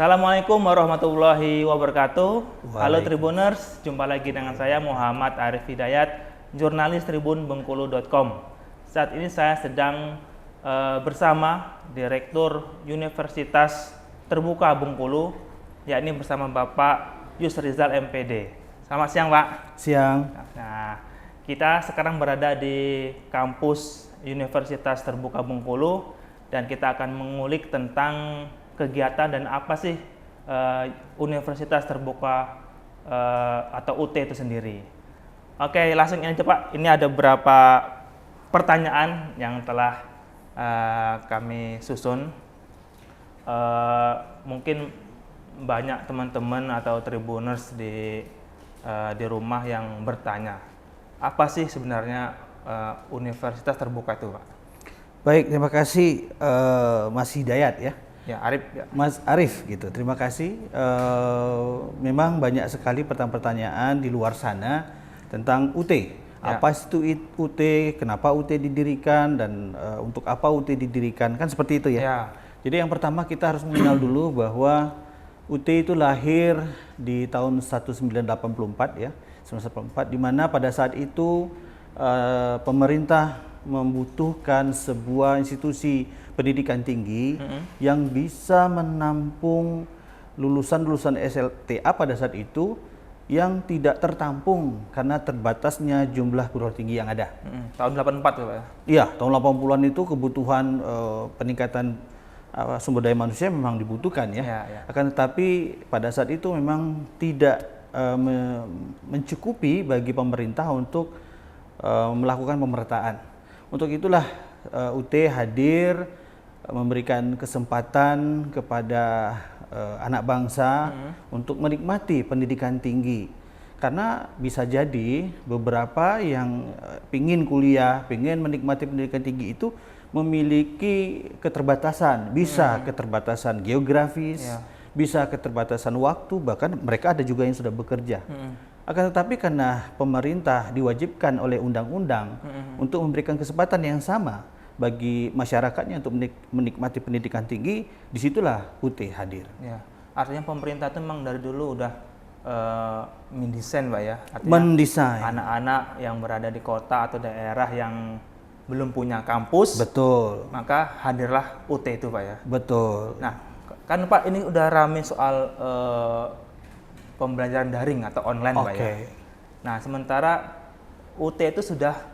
Assalamualaikum warahmatullahi wabarakatuh. Halo Waalaikumsalam. Tribuners, jumpa lagi dengan saya Muhammad Arif Hidayat, jurnalis tribunbengkulu.com. Saat ini saya sedang bersama Direktur Universitas Terbuka Bengkulu, yakni bersama Bapak Yusrizal MPD. Selamat siang, Pak. Siang. Nah, kita sekarang berada di kampus Universitas Terbuka Bengkulu dan kita akan mengulik tentang kegiatan dan apa sih Universitas Terbuka atau UT itu sendiri. Oke, langsung aja Pak. Ini ada beberapa pertanyaan yang telah kami susun. Mungkin banyak teman-teman atau tribuners di rumah yang bertanya, apa sih sebenarnya Universitas Terbuka itu, Pak? Baik, terima kasih Mas Hidayat ya. Ya, Arif. Ya. Mas Arif gitu. Terima kasih. Memang banyak sekali pertanyaan-pertanyaan di luar sana tentang UT. Ya. Apa itu UT? Kenapa UT didirikan dan untuk apa UT didirikan? Kan seperti itu ya. Ya. Jadi yang pertama kita harus mengenal dulu bahwa UT itu lahir di tahun 1984 ya, 1984, di mana pada saat itu pemerintah membutuhkan sebuah institusi pendidikan tinggi yang bisa menampung lulusan-lulusan SLTA pada saat itu yang tidak tertampung karena terbatasnya jumlah perguruan tinggi yang ada. Tahun 84 ya, Pak? Iya, tahun 80-an itu kebutuhan peningkatan sumber daya manusia memang dibutuhkan ya. Akan tetapi pada saat itu memang tidak mencukupi bagi pemerintah untuk melakukan pemerataan. Untuk itulah UT hadir memberikan kesempatan kepada anak bangsa untuk menikmati pendidikan tinggi. Karena bisa jadi beberapa yang pingin kuliah, pingin menikmati pendidikan tinggi itu memiliki keterbatasan, bisa keterbatasan geografis, bisa keterbatasan waktu, bahkan mereka ada juga yang sudah bekerja. Akan tetapi karena pemerintah diwajibkan oleh undang-undang untuk memberikan kesempatan yang sama bagi masyarakatnya untuk menikmati pendidikan tinggi, disitulah UT hadir. Ya. Artinya pemerintah itu memang dari dulu udah mendesain, Pak ya? Artinya mendesain anak-anak yang berada di kota atau daerah yang belum punya kampus, betul, maka hadirlah UT itu, Pak ya? Betul. Nah, kan Pak ini udah rame soal pembelajaran daring atau online, Pak ya. Nah, sementara UT itu sudah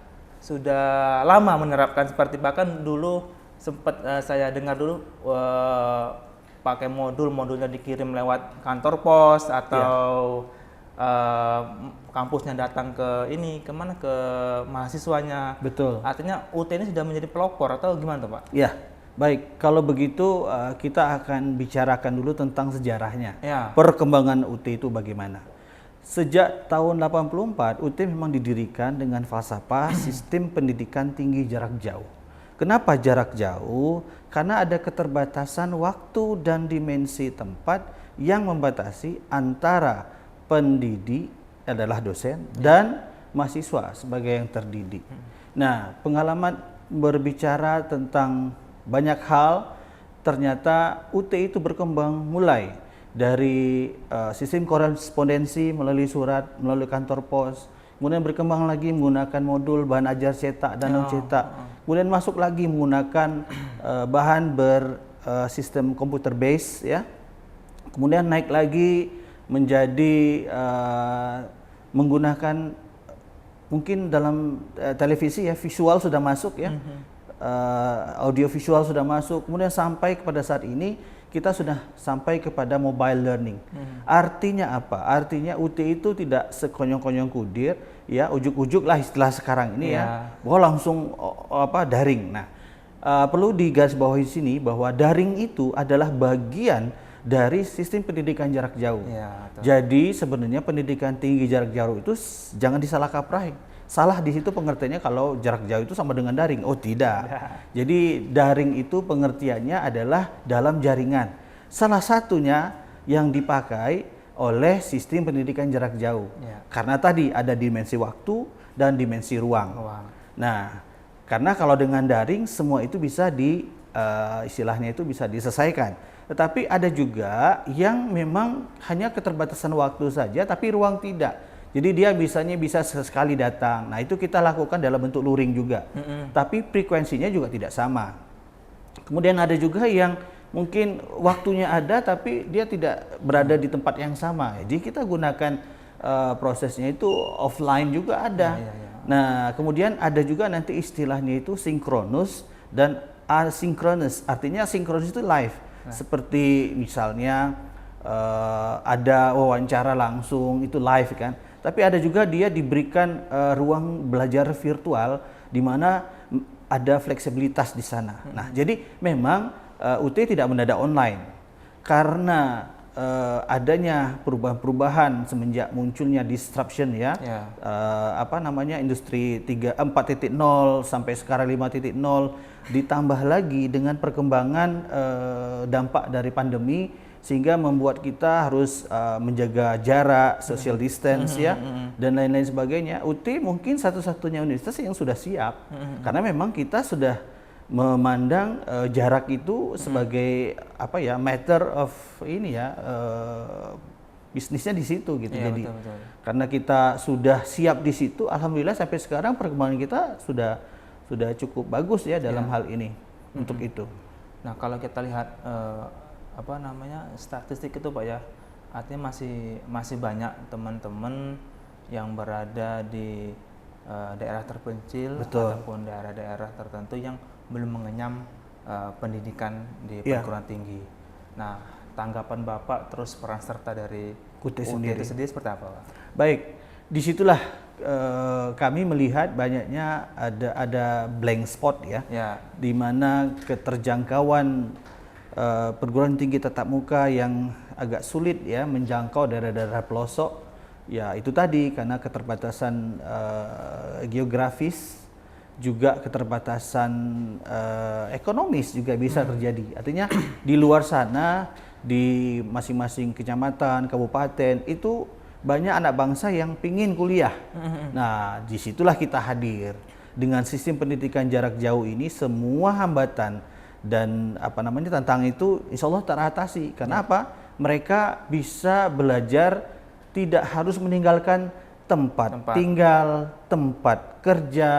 lama menerapkan seperti, bahkan dulu sempat saya dengar dulu pakai modulnya dikirim lewat kantor pos atau kampusnya datang ke mahasiswanya. Betul. Artinya UT ini sudah menjadi pelopor atau gimana tuh, Pak? Ya. Baik, kalau begitu kita akan bicarakan dulu tentang sejarahnya. Perkembangan UT itu bagaimana. Sejak tahun 84, UT memang didirikan dengan falsafah sistem pendidikan tinggi jarak jauh. Kenapa jarak jauh? Karena ada keterbatasan waktu dan dimensi tempat yang membatasi antara pendidik adalah dosen dan mahasiswa sebagai yang terdidik. Nah, pengalaman berbicara tentang banyak hal, ternyata UT itu berkembang mulai dari sistem korespondensi melalui surat, melalui kantor pos, kemudian berkembang lagi menggunakan modul bahan ajar cetak dan non-cetak, kemudian masuk lagi menggunakan bahan bersistem komputer base, ya, kemudian naik lagi menjadi menggunakan mungkin dalam televisi ya, visual sudah masuk ya. Audio visual sudah masuk, kemudian sampai kepada saat ini kita sudah sampai kepada mobile learning. Artinya apa? Artinya UT itu tidak sekonyong-konyong kudir, ya, ujuk-ujuk lah istilah sekarang ini ya, bahwa langsung daring. Nah, perlu digarisbawahi di sini bahwa daring itu adalah bagian dari sistem pendidikan jarak jauh. Jadi sebenarnya pendidikan tinggi jarak jauh itu jangan disalah kaprahi. Salah di situ pengertiannya kalau jarak jauh itu sama dengan daring. Oh tidak. Jadi daring itu pengertiannya adalah dalam jaringan. Salah satunya yang dipakai oleh sistem pendidikan jarak jauh. Karena tadi ada dimensi waktu dan dimensi ruang. Nah, karena kalau dengan daring semua itu bisa di istilahnya itu bisa diselesaikan. Tetapi ada juga yang memang hanya keterbatasan waktu saja, tapi ruang tidak. Jadi dia bisa sesekali datang. Nah itu kita lakukan dalam bentuk luring juga. Tapi frekuensinya juga tidak sama. Kemudian ada juga yang mungkin waktunya ada, tapi dia tidak berada di tempat yang sama. Jadi kita gunakan prosesnya itu offline juga ada. Nah kemudian ada juga nanti istilahnya itu sinkronus dan asinkronus. Artinya sinkronus itu live. Seperti misalnya ada wawancara langsung itu live kan, tapi ada juga dia diberikan ruang belajar virtual di mana ada fleksibilitas di sana. Nah jadi memang UT tidak mendadak online karena adanya perubahan-perubahan semenjak munculnya disruption ya. Industri 4.0 sampai sekarang 5.0, ditambah lagi dengan perkembangan dampak dari pandemi sehingga membuat kita harus menjaga jarak, social distance dan lain-lain sebagainya. UT mungkin satu-satunya universitas yang sudah siap karena memang kita sudah memandang jarak itu sebagai matter of bisnisnya di situ gitu. Jadi betul. Karena kita sudah siap di situ, alhamdulillah sampai sekarang perkembangan kita sudah cukup bagus ya dalam hal ini untuk itu. Nah kalau kita lihat statistik itu Pak ya, artinya masih banyak teman-teman yang berada di daerah terpencil ataupun daerah-daerah tertentu yang belum mengenyam pendidikan di perguruan tinggi. Nah tanggapan Bapak terus peran serta dari UT sendiri seperti apa Pak? Baik, disitulah kami melihat banyaknya ada blank spot ya. Di mana keterjangkauan perguruan tinggi tatap muka yang agak sulit ya menjangkau daerah-daerah pelosok ya itu tadi karena keterbatasan geografis, juga keterbatasan ekonomis juga bisa terjadi. Artinya di luar sana di masing-masing kecamatan, kabupaten itu banyak anak bangsa yang pingin kuliah. Nah, disitulah kita hadir. Dengan sistem pendidikan jarak jauh ini, semua hambatan dan tantangan itu insya Allah teratasi. Karena apa? Mereka bisa belajar tidak harus meninggalkan tempat tinggal, tempat kerja,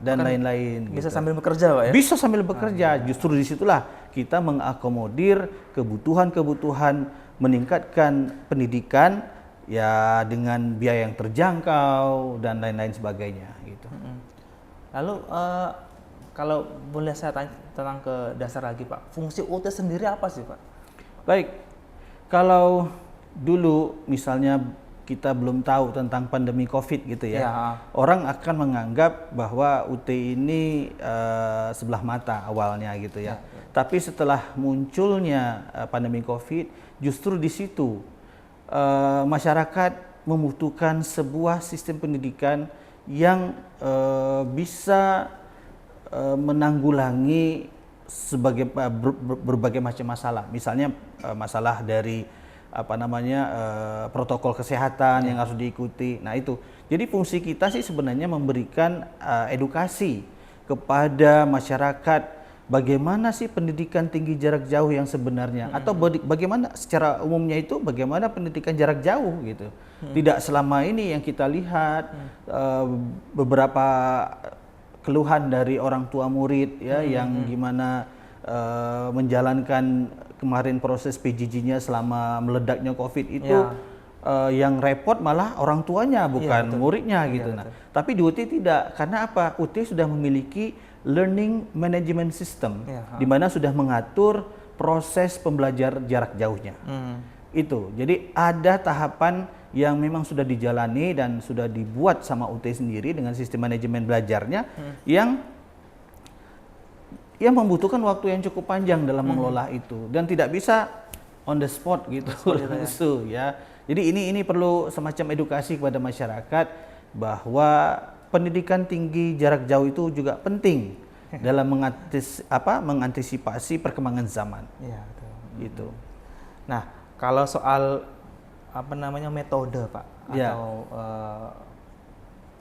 dan lain-lain. Bisa sambil bekerja Pak ya? Bisa sambil bekerja. Justru disitulah kita mengakomodir kebutuhan-kebutuhan meningkatkan pendidikan ya dengan biaya yang terjangkau dan lain-lain sebagainya gitu. Lalu kalau boleh saya tanya tentang ke dasar lagi Pak, fungsi UT sendiri apa sih Pak? Baik, kalau dulu misalnya kita belum tahu tentang pandemi COVID gitu ya, orang akan menganggap bahwa UT ini sebelah mata awalnya gitu ya. Tapi setelah munculnya pandemi COVID, justru di situ masyarakat membutuhkan sebuah sistem pendidikan yang bisa menanggulangi berbagai macam masalah. Misalnya masalah dari protokol kesehatan yang harus diikuti. Nah itu. Jadi fungsi kita sih sebenarnya memberikan edukasi kepada masyarakat bagaimana sih pendidikan tinggi jarak jauh yang sebenarnya atau bagaimana secara umumnya itu bagaimana pendidikan jarak jauh gitu. Tidak selama ini yang kita lihat beberapa keluhan dari orang tua murid ya yang gimana menjalankan kemarin proses PJJ-nya selama meledaknya COVID itu yang repot malah orang tuanya bukan muridnya gitu. Nah, tapi di UT tidak, karena apa? UT sudah memiliki learning management system di mana sudah mengatur proses pembelajar jarak jauhnya. Itu. Jadi ada tahapan yang memang sudah dijalani dan sudah dibuat sama UT sendiri dengan sistem manajemen belajarnya yang membutuhkan waktu yang cukup panjang dalam mengelola itu dan tidak bisa on the spot gitu langsung ya. Jadi ini perlu semacam edukasi kepada masyarakat bahwa pendidikan tinggi jarak jauh itu juga penting dalam mengantisipasi perkembangan zaman. Iya, betul. Gitu. Nah, kalau soal metode Pak atau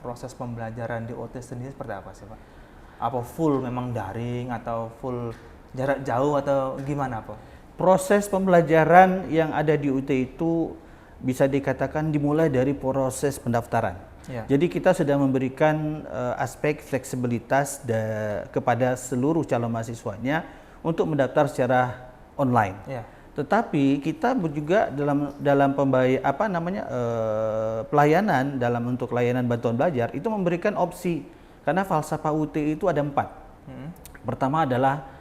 proses pembelajaran di OT sendiri seperti apa sih Pak? Apa full memang daring atau full jarak jauh atau gimana Pak? Proses pembelajaran yang ada di UT itu bisa dikatakan dimulai dari proses pendaftaran. Ya. Jadi kita sudah memberikan aspek fleksibilitas kepada seluruh calon mahasiswanya untuk mendaftar secara online. Ya. Tetapi kita juga dalam pelayanan untuk layanan bantuan belajar itu memberikan opsi, karena falsafah UT itu ada 4. Pertama adalah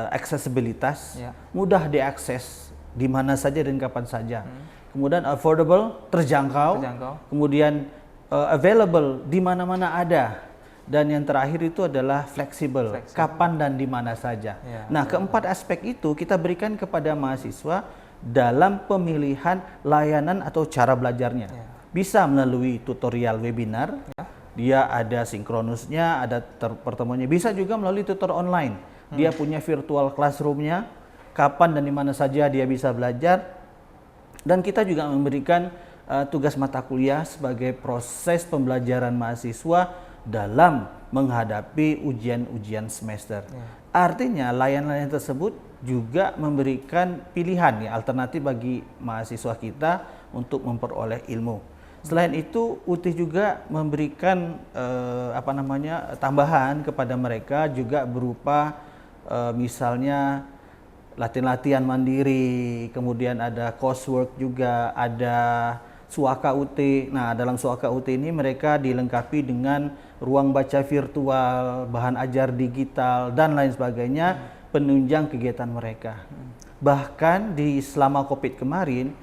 aksesibilitas, mudah diakses di mana saja dan kapan saja. Kemudian affordable, terjangkau. Kemudian available, di mana-mana ada. Dan yang terakhir itu adalah fleksibel, kapan dan di mana saja. Nah, keempat aspek itu kita berikan kepada mahasiswa dalam pemilihan layanan atau cara belajarnya. Bisa melalui tutorial webinar, dia ada sinkronusnya, ada pertemuannya. Bisa juga melalui tutor online. Dia punya virtual classroom-nya, kapan dan di mana saja dia bisa belajar. Dan kita juga memberikan tugas mata kuliah sebagai proses pembelajaran mahasiswa dalam menghadapi ujian-ujian semester. Artinya layanan tersebut juga memberikan pilihan alternatif bagi mahasiswa kita untuk memperoleh ilmu. Selain itu, UT juga memberikan tambahan kepada mereka juga berupa misalnya latihan-latihan mandiri, kemudian ada coursework juga, ada Suaka UT. Nah, dalam Suaka UT ini mereka dilengkapi dengan ruang baca virtual, bahan ajar digital, dan lain sebagainya, penunjang kegiatan mereka. Bahkan selama COVID kemarin,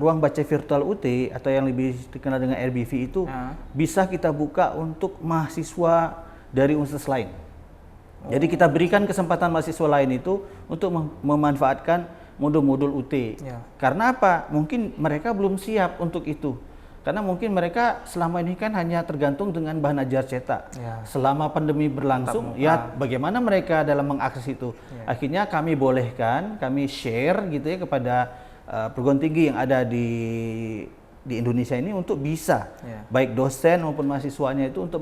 ruang baca virtual UT atau yang lebih dikenal dengan RBV itu bisa kita buka untuk mahasiswa dari universitas lain. Jadi kita berikan kesempatan mahasiswa lain itu untuk memanfaatkan modul-modul UT. Karena apa? Mungkin mereka belum siap untuk itu. Karena mungkin mereka selama ini kan hanya tergantung dengan bahan ajar cetak. Selama pandemi berlangsung, bagaimana mereka dalam mengakses itu? Akhirnya kami bolehkan, kami share gitu ya kepada perguruan tinggi yang ada di Indonesia ini untuk bisa baik dosen maupun mahasiswanya itu untuk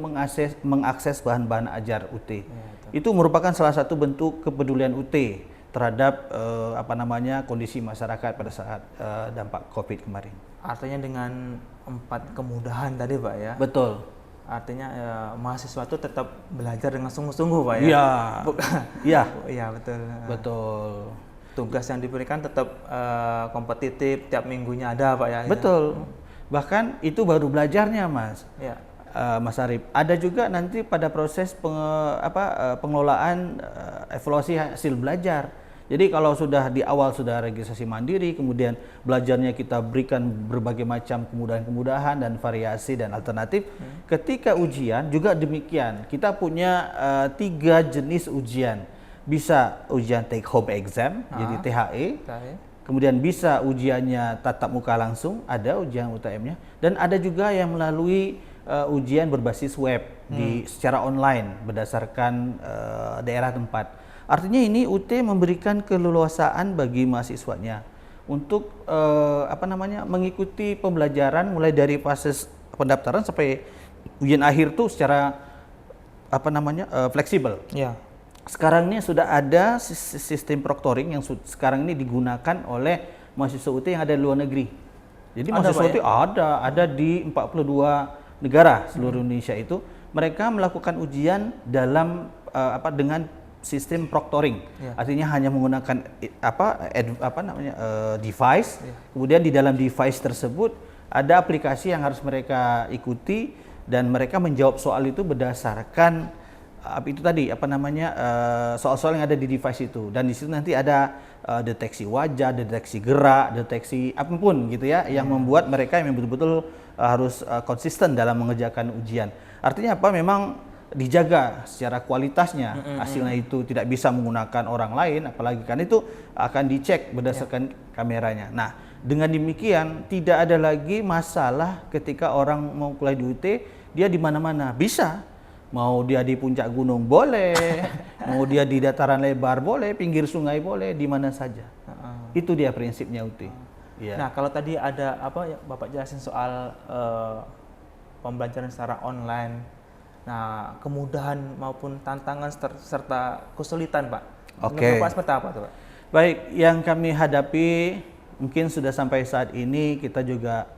mengakses bahan-bahan ajar UT. Itu merupakan salah satu bentuk kepedulian UT terhadap kondisi masyarakat pada saat dampak COVID kemarin. Artinya dengan 4 kemudahan tadi Pak ya? Betul. Artinya mahasiswa itu tetap belajar dengan sungguh-sungguh Pak ya? Iya. Iya betul. Betul. Tugas yang diberikan tetap kompetitif, tiap minggunya ada Pak ya? Betul. Bahkan itu baru belajarnya Mas. Ya. Mas Arif, ada juga nanti pada proses pengelolaan evaluasi hasil belajar. Jadi kalau sudah di awal sudah registrasi mandiri, kemudian belajarnya kita berikan berbagai macam kemudahan-kemudahan dan variasi dan alternatif. Ketika ujian juga demikian, kita punya 3 jenis ujian. Bisa ujian take home exam, jadi THE. Kemudian bisa ujiannya tatap muka langsung, ada ujian UTM-nya. Dan ada juga yang melalui ujian berbasis web secara online berdasarkan daerah tempat. Artinya ini UT memberikan keleluasaan bagi mahasiswanya untuk mengikuti pembelajaran mulai dari proses pendaftaran sampai ujian akhir tuh secara fleksibel. Ya. Sekarang ini sudah ada sistem proctoring yang sekarang ini digunakan oleh mahasiswa UT yang ada di luar negeri. Jadi mahasiswa UT ada di 42 negara seluruh Indonesia itu, mereka melakukan ujian dalam dengan sistem proctoring. Artinya hanya menggunakan device. Kemudian di dalam device tersebut ada aplikasi yang harus mereka ikuti dan mereka menjawab soal itu berdasarkan itu tadi soal-soal yang ada di device itu. Dan di situ nanti ada deteksi wajah, deteksi gerak, deteksi apapun gitu ya, yang membuat mereka yang betul-betul harus konsisten dalam mengerjakan ujian. Artinya apa? Memang dijaga secara kualitasnya, hasilnya itu tidak bisa menggunakan orang lain, apalagi kan itu akan dicek berdasarkan kameranya. Nah, dengan demikian tidak ada lagi masalah ketika orang mau kuliah di UT, dia di mana-mana bisa. Mau dia di puncak gunung boleh, mau dia di dataran lebar boleh, pinggir sungai boleh, di mana saja. Itu dia prinsipnya UT. Nah, kalau tadi ada Bapak jelasin soal pembelajaran secara online. Nah, kemudahan maupun tantangan serta kesulitan, Pak. Oke. Bapak seperti apa tuh, Pak? Baik, yang kami hadapi mungkin sudah sampai saat ini kita juga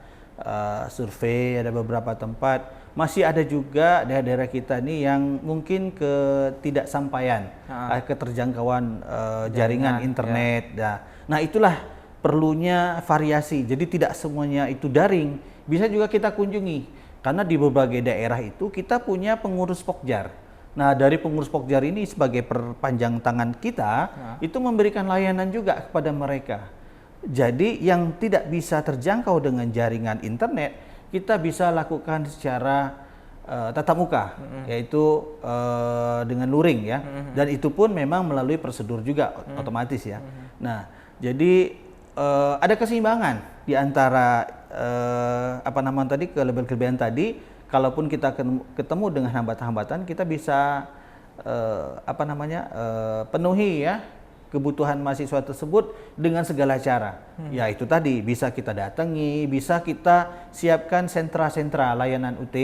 survei ada beberapa tempat, masih ada juga daerah-daerah kita nih yang mungkin ketidaksampaian, keterjangkauan jaringan internet. Ya. Nah, itulah perlunya variasi. Jadi tidak semuanya itu daring, bisa juga kita kunjungi. Karena di berbagai daerah itu kita punya pengurus Pokjar. Nah, dari pengurus Pokjar ini sebagai perpanjang tangan kita, itu memberikan layanan juga kepada mereka. Jadi yang tidak bisa terjangkau dengan jaringan internet, kita bisa lakukan secara tatap muka, yaitu dengan luring ya. Dan itu pun memang melalui prosedur juga otomatis ya. Nah, jadi ada keseimbangan di antara kelebihan tadi. Kalaupun kita ketemu dengan hambatan-hambatan, kita bisa penuhi ya kebutuhan mahasiswa tersebut dengan segala cara. Ya itu tadi, bisa kita datangi, bisa kita siapkan sentra-sentra layanan UT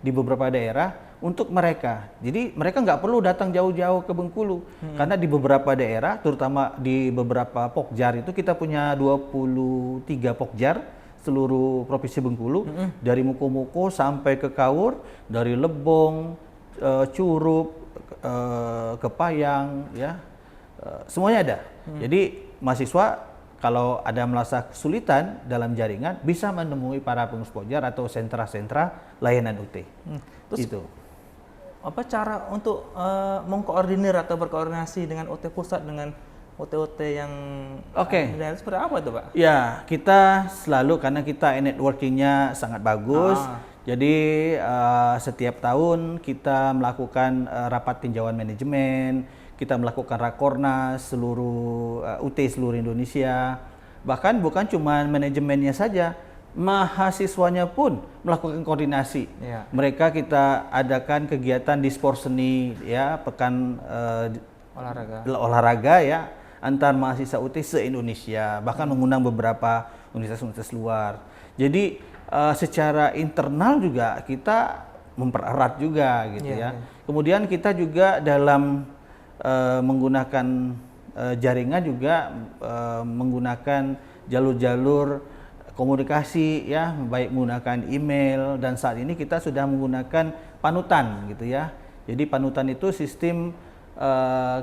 di beberapa daerah untuk mereka. Jadi mereka nggak perlu datang jauh-jauh ke Bengkulu, karena di beberapa daerah, terutama di beberapa Pokjar itu kita punya 23 Pokjar seluruh Provinsi Bengkulu, dari Muko-Muko sampai ke Kawur, dari Lebong, Curup, Kepayang, ya. Semuanya ada. Jadi mahasiswa kalau ada merasa kesulitan dalam jaringan bisa menemui para pengurus Pokjar atau sentra-sentra layanan UT. Terus itu. Apa cara untuk mengkoordinir atau berkoordinasi dengan UT pusat dengan UT-UT yang daerah seperti apa itu, Pak? Ya, kita selalu, karena kita networkingnya sangat bagus. Jadi setiap tahun kita melakukan rapat tinjauan manajemen. Kita melakukan rakornas seluruh UT seluruh Indonesia. Bahkan bukan cuma manajemennya saja, mahasiswanya pun melakukan koordinasi. Ya. Mereka kita adakan kegiatan di sport seni, ya, pekan olahraga ya, antar mahasiswa UT se-Indonesia, bahkan mengundang beberapa universitas-universitas luar. Jadi secara internal juga kita mempererat juga gitu ya. Kemudian kita juga dalam menggunakan jaringan juga menggunakan jalur-jalur komunikasi ya, baik menggunakan email, dan saat ini kita sudah menggunakan panutan gitu ya. Jadi panutan itu sistem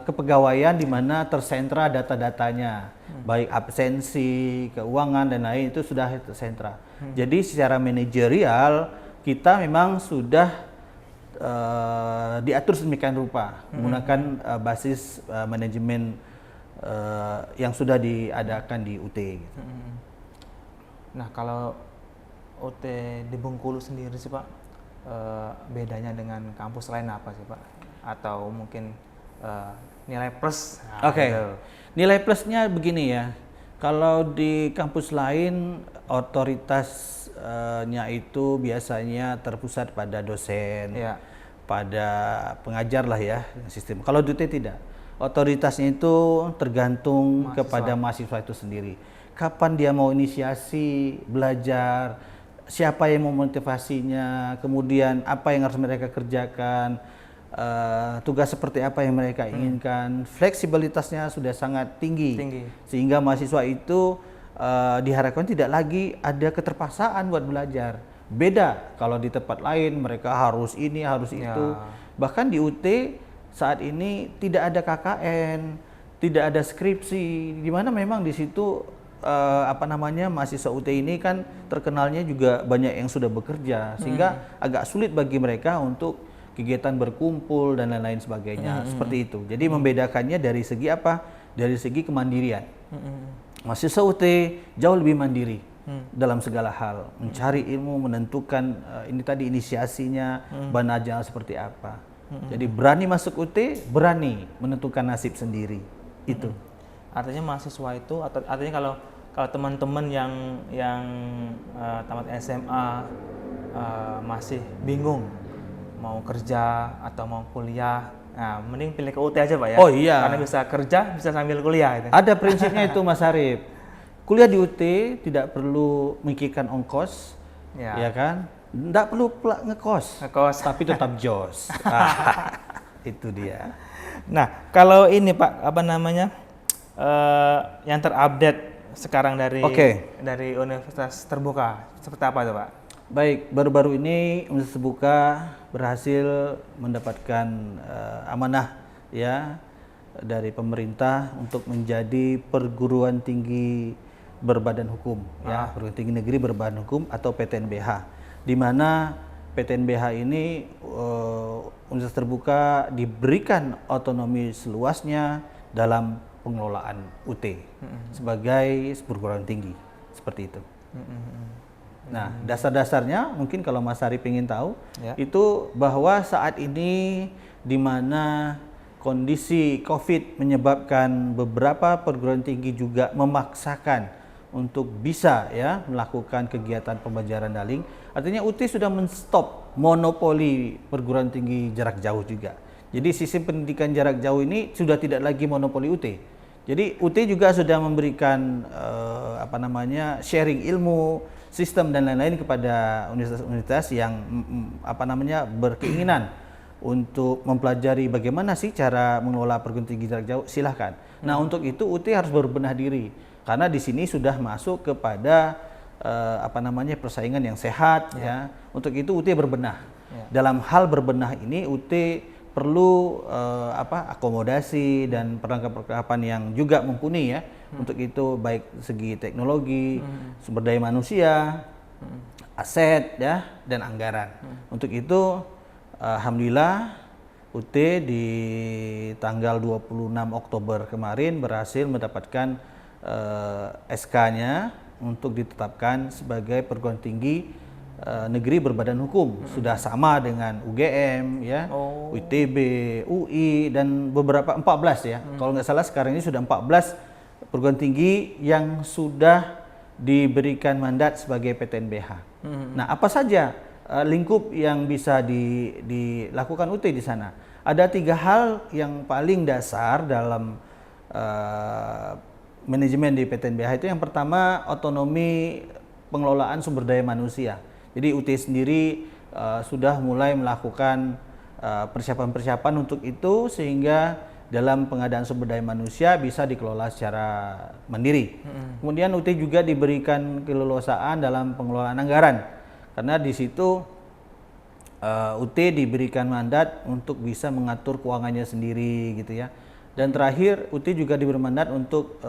kepegawaian di mana tersentra data-datanya, baik absensi, keuangan dan lain itu sudah tersentra. Jadi secara manajerial kita memang sudah diatur sedemikian rupa menggunakan basis manajemen yang sudah diadakan di UT. Gitu. Nah, kalau UT di Bengkulu sendiri sih, Pak, bedanya dengan kampus lain apa sih, Pak? Atau mungkin nilai plus? Gitu. Nilai plusnya begini ya. Kalau di kampus lain otoritasnya itu biasanya terpusat pada dosen, pada pengajar lah ya sistem. Kalau di UT tidak, otoritasnya itu tergantung kepada mahasiswa itu sendiri. Kapan dia mau inisiasi belajar, siapa yang mau motivasinya, kemudian apa yang harus mereka kerjakan, tugas seperti apa yang mereka inginkan. Fleksibilitasnya sudah sangat tinggi. Sehingga mahasiswa itu diharapkan tidak lagi ada keterpaksaan buat belajar. Beda kalau di tempat lain mereka harus ini, harus itu. Bahkan di UT saat ini tidak ada KKN, tidak ada skripsi, di mana memang di situ mahasiswa UT ini kan terkenalnya juga banyak yang sudah bekerja, sehingga agak sulit bagi mereka untuk kegiatan berkumpul dan lain-lain sebagainya. Seperti itu. Jadi membedakannya dari segi apa? Dari segi kemandirian. Mahasiswa UT jauh lebih mandiri dalam segala hal, mencari ilmu, menentukan ini tadi inisiasinya, banaja seperti apa. Jadi berani masuk UT, berani menentukan nasib sendiri. Itu. Artinya mahasiswa itu, artinya kalau teman-teman yang tamat SMA masih bingung mau kerja atau mau kuliah, nah mending pilih ke UT aja, Pak ya. Oh iya. Karena bisa kerja, bisa sambil kuliah. Gitu. Ada prinsipnya itu, Mas Arif. Kuliah di UT tidak perlu memikirkan ongkos, ya kan? Nggak perlu pula ngekos, tapi tetap jos. Itu dia. Nah, kalau ini Pak, apa namanya, yang terupdate sekarang dari Universitas Terbuka, seperti apa tuh Pak? Baik, baru-baru ini Universitas Terbuka berhasil mendapatkan amanah ya dari pemerintah untuk menjadi perguruan tinggi berbadan hukum, ya, perguruan tinggi negeri berbadan hukum atau PTNBH. Di mana PTNBH ini Universitas Terbuka diberikan otonomi seluasnya dalam pengelolaan UT sebagai perguruan tinggi, seperti itu. Nah, dasar-dasarnya mungkin kalau Mas Arif ingin tahu, itu bahwa saat ini di mana kondisi COVID menyebabkan beberapa perguruan tinggi juga memaksakan untuk bisa ya melakukan kegiatan pembelajaran daring. Artinya UT sudah menstop monopoli perguruan tinggi jarak jauh juga. Jadi sistem pendidikan jarak jauh ini sudah tidak lagi monopoli UT. Jadi UT juga sudah memberikan sharing ilmu, sistem dan lain-lain kepada universitas-universitas yang berkeinginan untuk mempelajari bagaimana sih cara mengelola perguruan tinggi jarak jauh, silahkan. Nah, untuk itu UT harus berbenah diri karena di sini sudah masuk kepada persaingan yang sehat ya. Untuk itu UT berbenah. Dalam hal berbenah ini UT perlu akomodasi dan perlengkapan yang juga mumpuni ya. Untuk itu baik segi teknologi, sumber daya manusia, aset ya dan anggaran. Untuk itu alhamdulillah UT di tanggal 26 Oktober kemarin berhasil mendapatkan SK-nya untuk ditetapkan sebagai perguruan tinggi negeri berbadan hukum. Sudah sama dengan UGM ya, UITB, UI dan beberapa 14 ya. Kalau nggak salah sekarang ini sudah 14 perguruan tinggi yang sudah diberikan mandat sebagai PTNBH. Nah, apa saja lingkup yang bisa dilakukan UT di sana? Ada 3 hal yang paling dasar dalam manajemen di PTNBH itu. Yang pertama, otonomi pengelolaan sumber daya manusia. Jadi UT sendiri sudah mulai melakukan persiapan-persiapan untuk itu sehingga dalam pengadaan sumber daya manusia bisa dikelola secara mandiri. Kemudian UT juga diberikan keleluasaan dalam pengelolaan anggaran karena di situ UT diberikan mandat untuk bisa mengatur keuangannya sendiri gitu ya. Dan terakhir UT juga diberi mandat untuk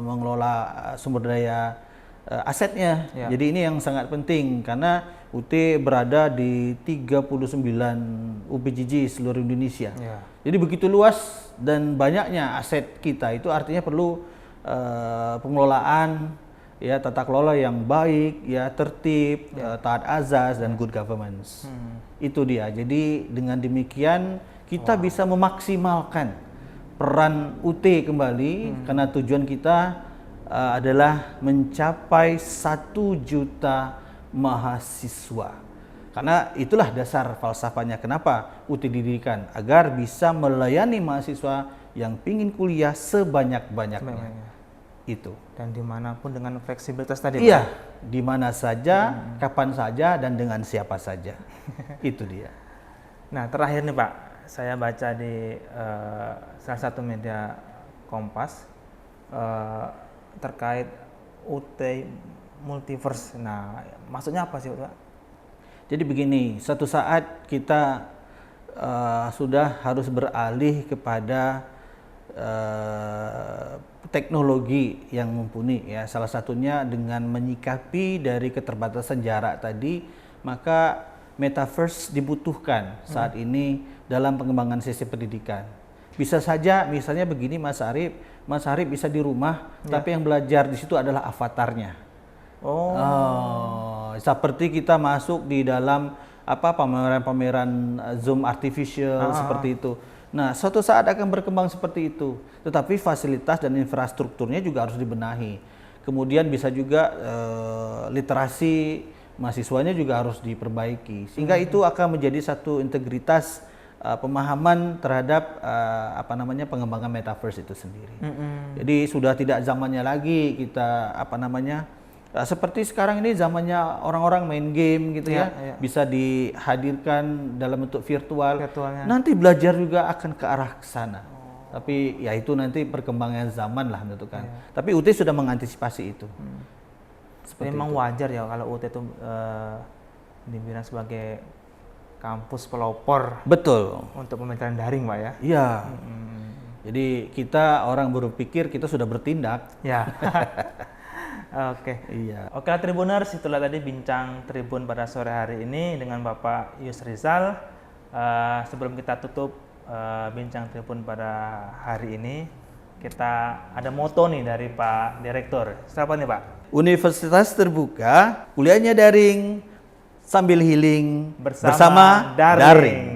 mengelola sumber daya asetnya. Jadi ini yang sangat penting karena UT berada di 39 UPJJ seluruh Indonesia. Jadi begitu luas dan banyaknya aset kita, itu artinya perlu pengelolaan ya, tata kelola yang baik ya, tertib, taat azas dan good governance. Itu dia. Jadi dengan demikian kita bisa memaksimalkan peran UT kembali karena tujuan kita adalah mencapai 1 juta mahasiswa. Karena itulah dasar falsafahnya kenapa UT didirikan, agar bisa melayani mahasiswa yang pingin kuliah sebanyak-banyaknya. Itu. Dan dimanapun dengan fleksibilitas tadi. Iya, di mana saja, kapan saja, dan dengan siapa saja. Itu dia. Nah, terakhir nih Pak, saya baca di salah satu media Kompas terkait UT Multiverse. Nah, maksudnya apa sih Pak? Jadi begini, suatu saat kita sudah harus beralih kepada teknologi yang mumpuni ya. Salah satunya dengan menyikapi dari keterbatasan jarak tadi, maka metaverse dibutuhkan saat ini dalam pengembangan sistem pendidikan. Bisa saja misalnya begini Mas Arif bisa di rumah, tapi yang belajar di situ adalah avatarnya. Seperti kita masuk di dalam pameran-pameran Zoom artificial seperti itu. Nah, suatu saat akan berkembang seperti itu. Tetapi fasilitas dan infrastrukturnya juga harus dibenahi. Kemudian bisa juga literasi mahasiswanya juga harus diperbaiki. Sehingga itu akan menjadi satu integritas pemahaman terhadap pengembangan metaverse itu sendiri. Jadi sudah tidak zamannya lagi kita Nah, seperti sekarang ini zamannya orang-orang main game gitu ya, bisa dihadirkan dalam bentuk virtualnya. Nanti belajar juga akan ke arah sana. Tapi ya itu nanti perkembangan zaman lah menentukan. Tapi UT sudah mengantisipasi itu. Memang wajar ya kalau UT itu dibilang sebagai kampus pelopor. Betul. Untuk pembelajaran daring, Pak ya. Iya. Jadi kita orang berpikir kita sudah bertindak. Ya. Oke. Iya. Oke, Tribuners, itulah tadi bincang Tribun pada sore hari ini dengan Bapak Yus Rizal. Sebelum kita tutup bincang Tribun pada hari ini, kita ada moto nih dari Pak Direktur. Siapa nih, Pak? Universitas terbuka, kuliahnya daring, sambil healing bersama daring.